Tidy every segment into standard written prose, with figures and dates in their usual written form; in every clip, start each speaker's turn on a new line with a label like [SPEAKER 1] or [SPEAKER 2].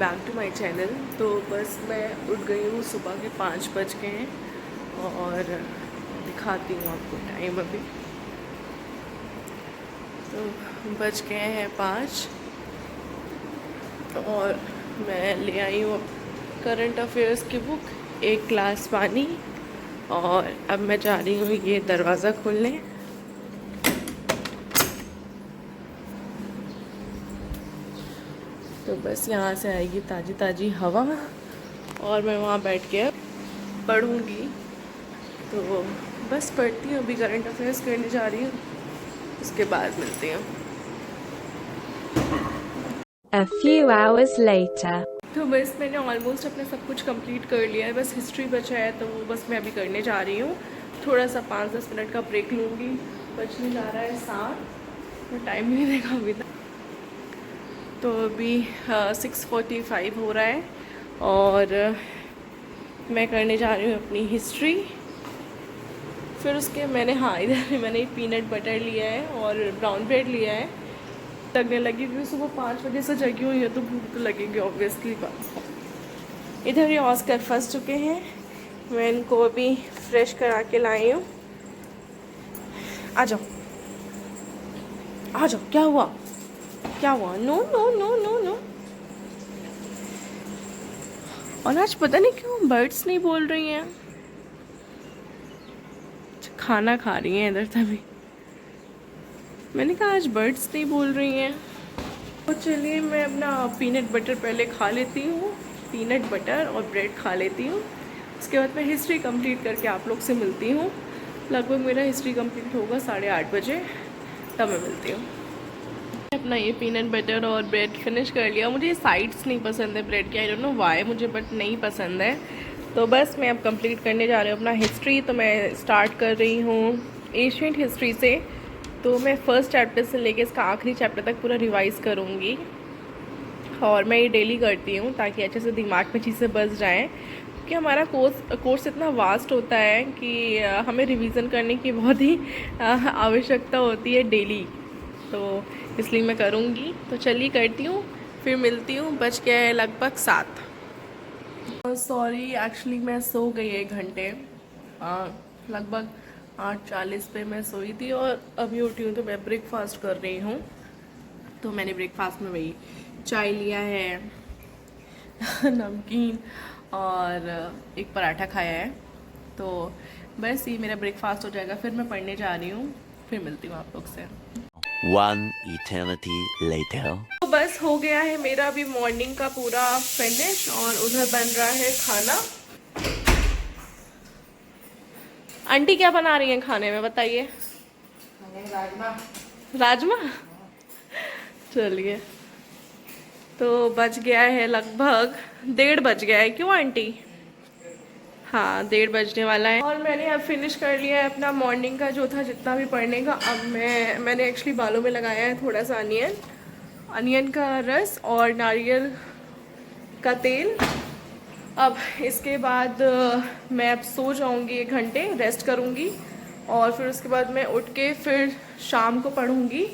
[SPEAKER 1] Back to my channel. तो बस मैं उठ गई हूँ, सुबह के 5 बज गए हैं और दिखाती हूँ आपको टाइम। अभी तो बज गए हैं 5 और मैं ले आई हूँ करंट अफेयर्स की बुक, एक ग्लास पानी, और अब मैं जा रही हूँ ये दरवाज़ा खोलने। तो बस यहाँ से आएगी ताज़ी ताज़ी हवा और मैं वहाँ बैठ के पढ़ूँगी। तो बस पढ़ती हूँ, अभी करंट अफेयर्स करने जा रही हूँ, उसके बाद मिलती हूँ।
[SPEAKER 2] A few hours later.
[SPEAKER 1] तो बस मैंने ऑलमोस्ट अपना सब कुछ कंप्लीट कर लिया है, बस हिस्ट्री बचा है, तो वो बस मैं अभी करने जा रही हूँ। थोड़ा सा 5-10 मिनट का ब्रेक लूँगी। बजने जा रहा है 7, तो टाइम नहीं देखा अभी तक। तो अभी 6:45 हो रहा है और मैं करने जा रही हूँ अपनी हिस्ट्री। फिर उसके मैंने इधर मैंने पीनट बटर लिया है और ब्राउन ब्रेड लिया है। लगने लगी क्योंकि सुबह 5 बजे से जगी हुई है, तो भूख तो लगेगी ऑब्वियसली बात। इधर ये ऑस्कर फंस चुके हैं, मैं इनको अभी फ्रेश करा के लाई हूँ। आ जाओ आ जाओ, क्या हुआ क्या हुआ? No no no no no. और आज पता नहीं क्यों बर्ड्स नहीं बोल रही हैं, खाना खा रही हैं इधर तभी। मैंने कहा आज बर्ड्स नहीं बोल रही हैं। तो चलिए मैं अपना पीनट बटर पहले खा लेती हूँ, पीनट बटर और ब्रेड खा लेती हूँ। उसके बाद मैं हिस्ट्री कंप्लीट करके आप लोग से मिलती हूँ। लगभग मेरा हिस्ट्री कंप्लीट होगा 8:30 बजे, तब मैं मिलती हूँ। अपना ये पीनट बटर और ब्रेड फिनिश कर लिया। मुझे ये साइड्स नहीं पसंद है ब्रेड की, आई डोंट नो व्हाई मुझे, बट नहीं पसंद है। तो बस मैं अब कंप्लीट करने जा रही हूँ अपना हिस्ट्री। तो मैं स्टार्ट कर रही हूँ एशियंट हिस्ट्री से। तो मैं फर्स्ट चैप्टर से लेके इसका आखिरी चैप्टर तक पूरा रिवाइज़ करूँगी और मैं ये डेली करती हूँ ताकि अच्छे से दिमाग में चीज़ें बस जाएँ। क्योंकि हमारा कोर्स इतना वास्ट होता है कि हमें रिवीजन करने की बहुत ही आवश्यकता होती है डेली, तो इसलिए मैं करूँगी। तो चलिए करती हूँ, फिर मिलती हूँ। बज गया है लगभग 7। सॉरी, एक्चुअली मैं सो गई 1 घंटे, लगभग 8:40 पे मैं सोई थी और अभी उठी हूँ। तो मैं ब्रेकफास्ट कर रही हूँ। तो मैंने ब्रेकफास्ट में वही चाय लिया है, नमकीन और एक पराठा खाया है। तो बस ये मेरा ब्रेकफास्ट हो जाएगा, फिर मैं पढ़ने जा रही हूँ, फिर मिलती हूँ आप लोग से।
[SPEAKER 3] One eternity later.
[SPEAKER 1] तो बस हो गया है मेरा अभी मॉर्निंग का पूरा फिनिश और उधर बन रहा है खाना। आंटी क्या बना रही हैं खाने में, बताइए? राजमा। चलिए, तो बज गया है लगभग 1:30 बज गया है। क्यों आंटी? हाँ, 1:30 बजने वाला है और मैंने अब फिनिश कर लिया है अपना मॉर्निंग का जो था जितना भी पढ़ने का। अब मैंने एक्चुअली बालों में लगाया है थोड़ा सा अनियन का रस और नारियल का तेल। अब इसके बाद मैं अब सो जाऊंगी, 1 घंटे रेस्ट करूंगी और फिर उसके बाद मैं उठ के फिर शाम को पढ़ूंगी।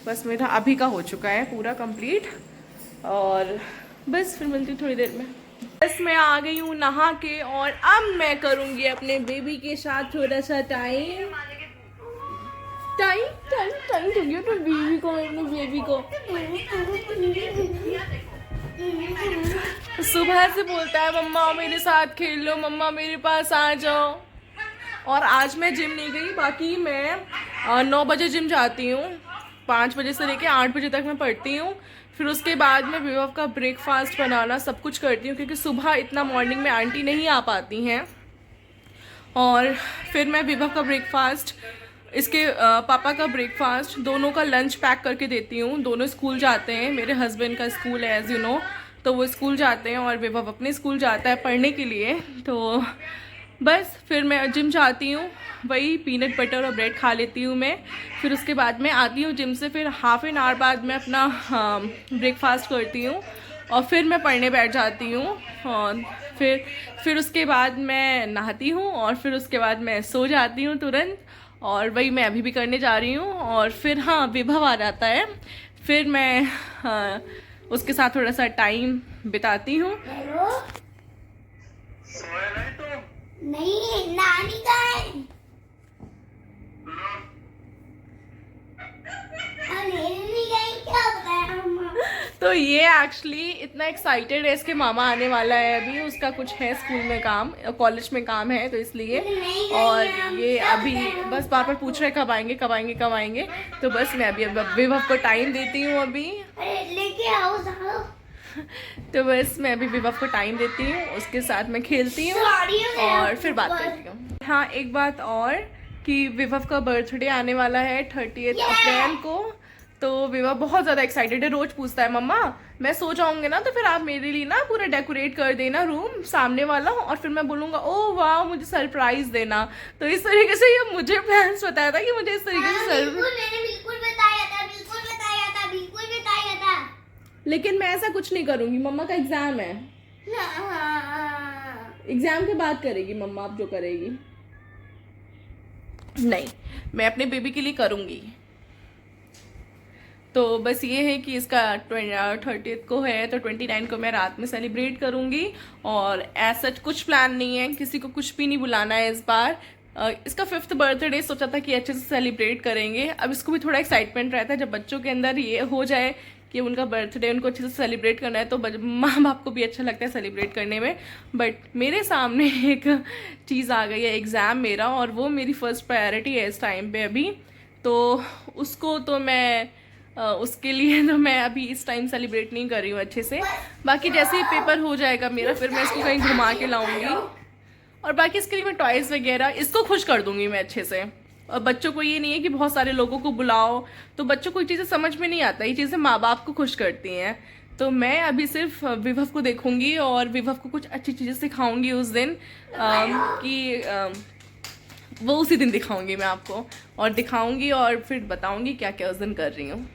[SPEAKER 1] बस मेरा अभी का हो चुका है पूरा कंप्लीट और बस फिर मिलती हूँ थोड़ी देर में। बस मैं आ गई हूँ नहा के और अब मैं करूंगी अपने बेबी के साथ थोड़ा सा टाइम तो गया तो बेबी को, अपने बेबी को सुबह से बोलता है मम्मा मेरे साथ खेल लो, मम्मा मेरे पास आ जाओ। और आज मैं जिम नहीं गई, बाकी मैं 9 बजे जिम जाती हूँ, 5 बजे से लेके 8 बजे तक मैं पढ़ती हूँ। फिर उसके बाद मैं विभव का ब्रेकफास्ट बनाना सब कुछ करती हूँ क्योंकि सुबह इतना मॉर्निंग में आंटी नहीं आ पाती हैं। और फिर मैं विभव का ब्रेकफास्ट, इसके पापा का ब्रेकफास्ट, दोनों का लंच पैक करके देती हूँ। दोनों स्कूल जाते हैं, मेरे हस्बैंड का स्कूल है एज़ यू नो, तो वो स्कूल जाते हैं और विभव अपने स्कूल जाता है पढ़ने के लिए। तो बस फिर मैं जिम जाती हूँ, वही पीनट बटर और ब्रेड खा लेती हूँ मैं। फिर उसके बाद मैं आती हूँ जिम से, फिर हाफ एन आवर बाद मैं अपना ब्रेकफास्ट करती हूँ और फिर मैं पढ़ने बैठ जाती हूँ। और फिर उसके बाद मैं नहाती हूँ और फिर उसके बाद मैं सो जाती हूँ तुरंत। और वही मैं अभी भी करने जा रही हूँ। और फिर हाँ, विभव आ जाता है, फिर मैं उसके साथ थोड़ा सा टाइम बिताती हूँ।
[SPEAKER 4] हेलो,
[SPEAKER 5] सोए नहीं तुम?
[SPEAKER 4] नहीं नानी का है। अंधेरे में गई, क्या बताया मम्मा?
[SPEAKER 1] तो ये एक्चुअली इतना एक्साइटेड है, इसके मामा आने वाला है अभी, उसका कुछ है स्कूल में काम, कॉलेज में काम है, तो इसलिए। और ये अभी बस बार बार पूछ रहे कब आएंगे कब आएंगे कब आएंगे। तो बस मैं अभी विभव को टाइम देती हूँ अभी।
[SPEAKER 4] अरे लेके आओ सालो।
[SPEAKER 1] तो बस मैं अभी विभव को टाइम देती हूँ, उसके साथ मैं खेलती हूँ और फिर बात करती हूँ। हाँ, एक बात और कि विभव का बर्थडे आने वाला है 30 अप्रैल को। तो विभव बहुत ज़्यादा एक्साइटेड है, रोज पूछता है मम्मा मैं सो जाऊंगे ना तो फिर आप मेरे लिए ना पूरा डेकोरेट कर देना रूम सामने वाला, और फिर मैं बोलूँगा ओह वाह मुझे सरप्राइज देना। तो इस तरीके से ये मुझे प्लान्स बताया था कि मुझे इस तरीके से
[SPEAKER 4] मैंने बिल्कुल बताया था, बिल्कुल बताया था, बिल्कुल बताया था।
[SPEAKER 1] लेकिन मैं ऐसा कुछ नहीं करूँगी, मम्मा का एग्जाम है, एग्जाम के बाद करेगी मम्मा आप जो करेगी। नहीं, मैं अपने बेबी के लिए करूँगी। तो बस ये है कि इसका 30 को है तो 29 को मैं रात में सेलिब्रेट करूँगी। और ऐसा कुछ प्लान नहीं है, किसी को कुछ भी नहीं बुलाना है इस बार। इसका 5th बर्थडे सोचा था कि अच्छे से सेलिब्रेट करेंगे। अब इसको भी थोड़ा एक्साइटमेंट रहता है, जब बच्चों के अंदर ये हो जाए कि उनका बर्थडे उनको अच्छे से सेलिब्रेट करना है तो माँ बाप को भी अच्छा लगता है सेलिब्रेट करने में। बट मेरे सामने एक चीज़ आ गई है, एग्ज़ाम मेरा, और वो मेरी फर्स्ट प्रायोरिटी है इस टाइम पे अभी। तो उसको तो मैं उसके लिए तो मैं अभी इस टाइम सेलिब्रेट नहीं कर रही हूँ अच्छे से। बाकी जैसे ही पेपर हो जाएगा मेरा फिर मैं इसको कहीं घुमा के लाऊंगी, और बाकी इसके लिए मैं टॉयज़ वगैरह इसको खुश कर दूंगी मैं अच्छे से। और बच्चों को ये नहीं है कि बहुत सारे लोगों को बुलाओ, तो बच्चों को ये चीज़ें समझ में नहीं आता, ये चीज़ें माँ बाप को खुश करती हैं। तो मैं अभी सिर्फ विभव को देखूंगी और विभव को कुछ अच्छी चीज़ें सिखाऊंगी उस दिन, वो उसी दिन दिखाऊंगी मैं आपको, और दिखाऊंगी और फिर बताऊंगी क्या क्या उस दिन कर रही हूँ।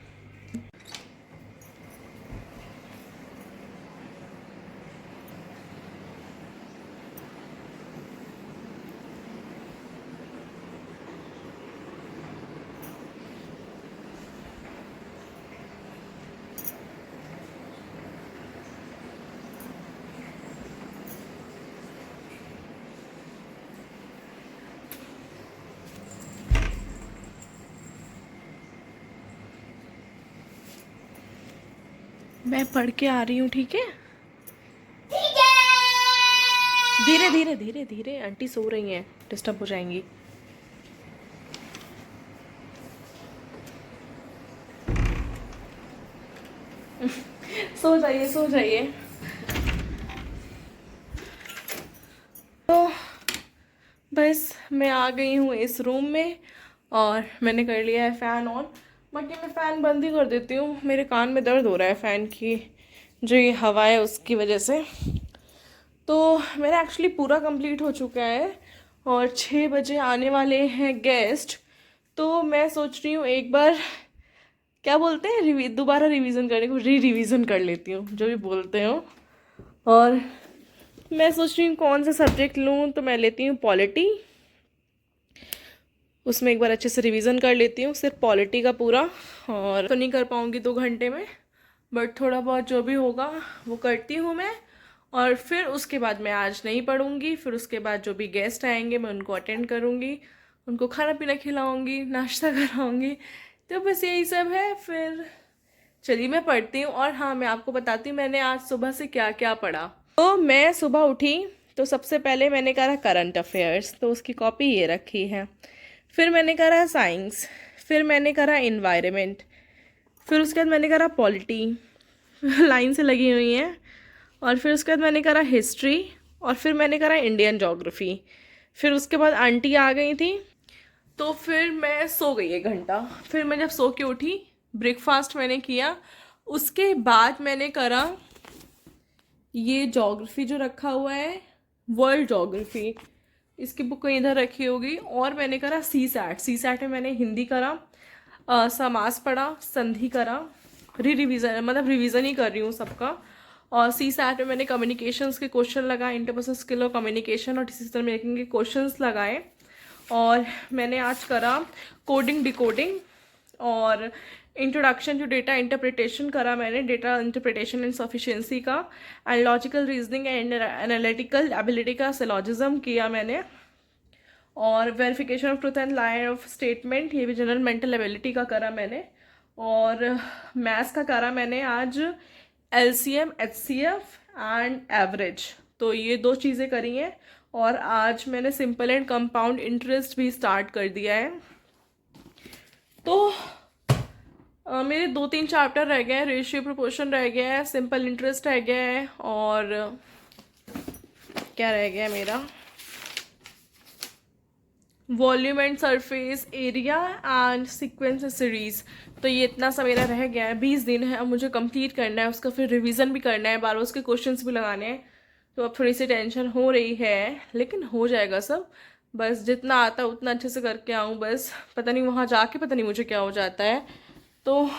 [SPEAKER 1] मैं पढ़ के आ रही हूँ, ठीक है?
[SPEAKER 4] ठीक है।
[SPEAKER 1] धीरे धीरे धीरे धीरे, आंटी सो रही हैं, डिस्टर्ब हो जाएंगी। सो जाइए सो जाइए। तो बस मैं आ गई हूँ इस रूम में और मैंने कर लिया है फ़ैन ऑन। बाकी मैं फ़ैन बंद ही कर देती हूँ, मेरे कान में दर्द हो रहा है फ़ैन की जो ये हवा है उसकी वजह से। तो मेरा एक्चुअली पूरा कंप्लीट हो चुका है और 6 बजे आने वाले हैं गेस्ट। तो मैं सोच रही हूँ एक बार क्या बोलते हैं दोबारा रिवीजन करने को, रिवीजन कर लेती हूँ जो भी बोलते हो। और मैं सोच रही हूँ कौन सा सब्जेक्ट लूँ, तो मैं लेती हूँ पॉलिटी। उसमें एक बार अच्छे से रिवीजन कर लेती हूँ सिर्फ पॉलिटी का पूरा। और तो नहीं कर पाऊँगी 2 घंटे में, बट थोड़ा बहुत जो भी होगा वो करती हूँ मैं। और फिर उसके बाद मैं आज नहीं पढ़ूँगी, फिर उसके बाद जो भी गेस्ट आएंगे मैं उनको अटेंड करूँगी, उनको खाना पीना खिलाऊँगी, नाश्ता कराऊँगी। तो बस यही सब है। फिर चलिए मैं पढ़ती हूँ। और हाँ, मैं आपको बताती हूँ मैंने आज सुबह से क्या क्या पढ़ा। तो मैं सुबह उठी तो सबसे पहले मैंने करा करंट अफेयर्स, तो उसकी कॉपी ये रखी है। फिर मैंने करा साइंस, फिर मैंने करा इन्वायरमेंट, फिर उसके बाद मैंने करा पॉलिटी लाइन से लगी हुई हैं, और फिर उसके बाद मैंने करा हिस्ट्री, और फिर मैंने करा इंडियन ज्योग्राफी। फिर उसके बाद आंटी आ गई थी तो फिर मैं सो गई 1 घंटा। फिर मैं जब सो के उठी ब्रेकफास्ट मैंने किया, उसके बाद मैंने करा ये ज्योग्राफी जो रखा हुआ है वर्ल्ड ज्योग्राफी, इसकी बुक कहीं इधर रखी होगी। और मैंने करा सी सैट में मैंने हिंदी करा, समास पढ़ा, संधि करा, रिवीजन मतलब रिवीजन ही कर रही हूँ सबका। और सी सैट में मैंने कम्युनिकेशंस के क्वेश्चन लगाए, इंटरपर्सनल स्किल और कम्युनिकेशन और डिसीजन मेकिंग के क्वेश्चंस लगाए। और मैंने आज करा कोडिंग डिकोडिंग और इंट्रोडक्शन टू डेटा इंटरप्रिटेशन करा मैंने, डेटा इंटरप्रिटेशन एंड सफिशिएंसी का, and logical reasoning and analytical ability का सिलॉजिज्म किया मैंने, और verification of truth and line of statement, ये भी जनरल मेंटल एबिलिटी का करा मैंने, और मैथ्स का करा मैंने आज LCM, HCF एंड एवरेज। तो ये 2 चीज़ें करी हैं, और आज मैंने सिंपल एंड कंपाउंड इंटरेस्ट भी स्टार्ट कर दिया है। तो मेरे 2-3 चैप्टर रह गए हैं, रेशियो प्रोपोर्शन रह गया है, सिंपल इंटरेस्ट रह गया है, और क्या रह गया है मेरा, volume and surface area and sequence series. तो ये इतना सा मेरा रह गया है, 20 दिन है, अब मुझे कंप्लीट करना है, उसका फिर रिवीजन भी करना है, बार बार उसके क्वेश्चंस भी लगाने हैं। तो अब थोड़ी सी टेंशन हो रही है, लेकिन हो जाएगा सब, बस जितना आता है उतना अच्छे से करके आऊँ बस। पता नहीं वहाँ जाके पता नहीं मुझे क्या हो जाता है। तो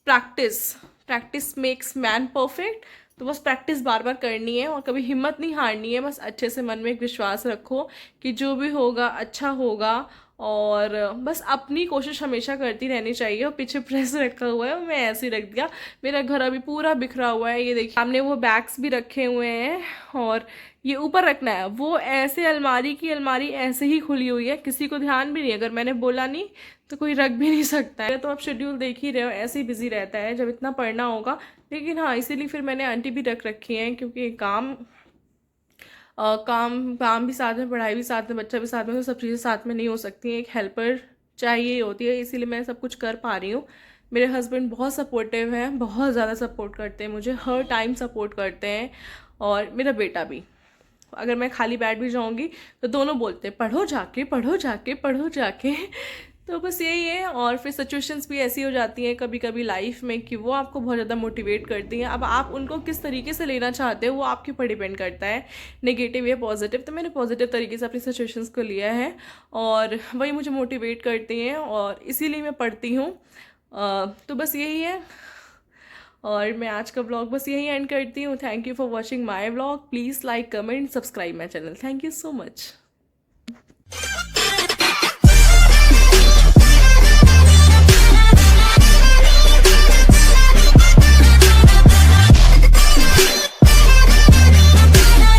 [SPEAKER 1] प्रैक्टिस मेक्स मैन परफेक्ट। तो बस प्रैक्टिस बार बार करनी है, और कभी हिम्मत नहीं हारनी है, बस अच्छे से मन में एक विश्वास रखो कि जो भी होगा अच्छा होगा, और बस अपनी कोशिश हमेशा करती रहनी चाहिए। और पीछे प्रेस रखा हुआ है, मैं ऐसे ही रख दिया, मेरा घर अभी पूरा बिखरा हुआ है। ये देखिए सामने वो बैग्स भी रखे हुए हैं, और ये ऊपर रखना है, वो ऐसे अलमारी की अलमारी ऐसे ही खुली हुई है, किसी को ध्यान भी नहीं, अगर मैंने बोला नहीं तो कोई रख भी नहीं सकता है। तो आप शेड्यूल देख ही रहे हो, ऐसे ही बिजी रहता है जब इतना पढ़ना होगा। लेकिन हाँ, इसीलिए फिर मैंने आंटी भी रख रखी हैं, क्योंकि काम भी साथ में, पढ़ाई भी साथ में, बच्चा भी साथ में, तो सब चीज़ें साथ में नहीं हो सकती हैं, एक हेल्पर चाहिए होती है, इसीलिए मैं सब कुछ कर पा रही हूँ। मेरे हस्बैंड बहुत सपोर्टिव हैं, बहुत ज़्यादा सपोर्ट करते हैं मुझे, हर टाइम सपोर्ट करते हैं, और मेरा बेटा भी। अगर मैं खाली बैठ भी जाऊँगी तो दोनों बोलते हैं पढ़ो जाके, पढ़ो जाके, पढ़ो जाके। तो बस यही है। और फिर सिचुएशंस भी ऐसी हो जाती हैं कभी कभी लाइफ में कि वो आपको बहुत ज़्यादा मोटिवेट करती हैं। अब आप उनको किस तरीके से लेना चाहते हो वो आपके ऊपर डिपेंड करता है, नेगेटिव या पॉजिटिव। तो मैंने पॉजिटिव तरीके से अपनी सिचुएशंस को लिया है, और वही मुझे मोटिवेट करती हैं, और इसीलिए मैं पढ़ती हूँ। तो बस यही है, और मैं आज का व्लॉग बस यही एंड करती हूँ। Thank you for watching my vlog. Please like, comment, subscribe my channel. Thank you so much.